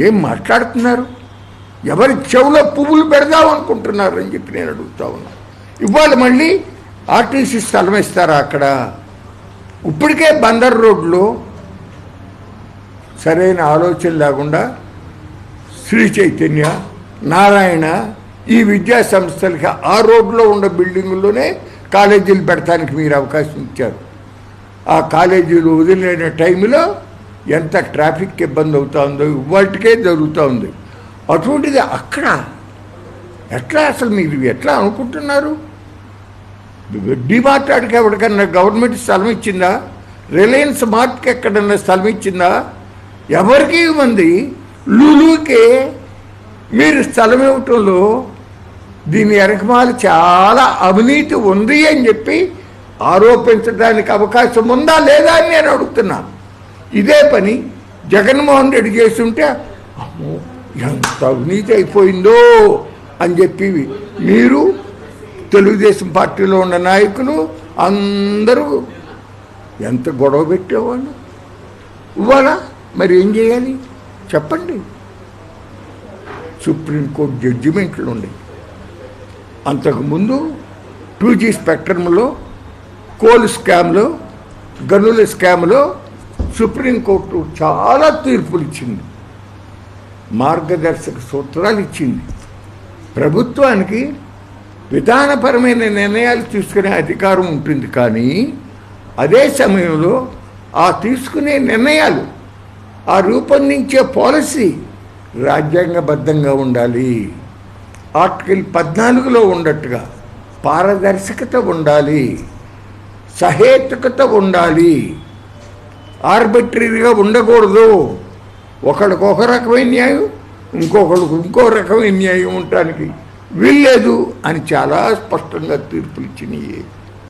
ఏం మాట్లాడుతున్నారు? ఎవరి చెవులో పువ్వులు పెడదాం అనుకుంటున్నారు అని చెప్పి నేను అడుగుతా ఉన్నా. ఇవాళ మళ్ళీ ఆర్టీసీ స్థలం ఇస్తారా అక్కడ? ఇప్పటికే బందర్ రోడ్లో సరైన ఆలోచన లేకుండా శ్రీ చైతన్య, నారాయణ ఈ విద్యా సంస్థలకి ఆ రోడ్లో ఉన్న బిల్డింగుల్లోనే కాలేజీలు పెడతానికి మీరు అవకాశం ఇచ్చారు. ఆ కాలేజీలు వదిలిన టైంలో ఎంత ట్రాఫిక్ ఇబ్బంది అవుతా ఉందో ఇవాటికే జరుగుతూ ఉంది. అటువంటిది అక్కడ ఎట్లా అసలు మీరు ఎట్లా అనుకుంటున్నారు? డిమార్ట్కి ఎవరికన్నా గవర్నమెంట్ స్థలం ఇచ్చిందా? రిలయన్స్ మార్ట్కి ఎక్కడన్నా స్థలం ఇచ్చిందా? ఎవరికి ఇవ్వండి. లులుకే మీరు స్థలం ఇవ్వటంలో దీని వెనకమాల చాలా అవినీతి ఉంది అని చెప్పి ఆరోపించడానికి అవకాశం ఉందా లేదా అని నేను అడుగుతున్నాను. ఇదే పని జగన్మోహన్ రెడ్డి చేస్తుంటే అమ్మో ఎంత అవినీతి అయిపోయిందో అని చెప్పి మీరు తెలుగుదేశం పార్టీలో ఉన్న నాయకులు అందరూ ఎంత గొడవ పెట్టేవాళ్ళు. ఇవాళ మరి ఏం చేయాలి చెప్పండి? సుప్రీంకోర్టు జడ్జిమెంట్లు ఉన్నాయి. అంతకుముందు 2G స్పెక్ట్రమ్లో, కోల్ స్కామ్లో, గనుల స్కామ్లో సుప్రీంకోర్టు చాలా తీర్పులు ఇచ్చింది, మార్గదర్శక సూత్రాలు ఇచ్చింది. ప్రభుత్వానికి విధానపరమైన నిర్ణయాలు తీసుకునే అధికారం ఉంటుంది, కానీ అదే సమయంలో ఆ తీసుకునే నిర్ణయాలు, ఆ రూపొందించే పాలసీ రాజ్యాంగబద్ధంగా ఉండాలి. ఆర్టికల్ 14లో ఉన్నట్టుగా పారదర్శకత ఉండాలి, సహేతుకత ఉండాలి, ఆర్బిటరీగా ఉండకూడదు. ఒకడికి ఒక రకమైన న్యాయం, ఇంకొకడికి ఇంకో రకమైన న్యాయం ఉండటానికి వీల్లేదు అని చాలా స్పష్టంగా తీర్పులు ఇచ్చినాయి.